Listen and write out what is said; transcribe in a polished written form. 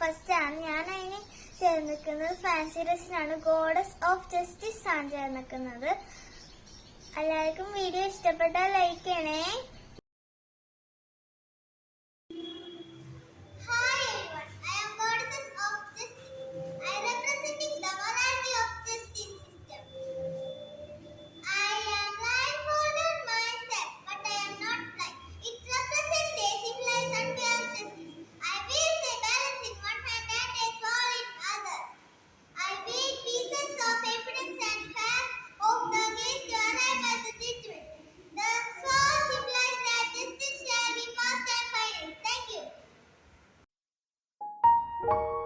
First ആണ്. ഞാൻ അതിന് ചേർന്നിരിക്കുന്നത് ഫാൻസി ഡ്രസ്സിനാണ്. ഗോഡസ് ഓഫ് ജസ്റ്റിസ് ആണ് ചേർന്നിരിക്കുന്നത്. എല്ലാവർക്കും വീഡിയോ ഇഷ്ടപ്പെട്ടാൽ ലൈക്ക് ചെയ്യണേ. Thank you.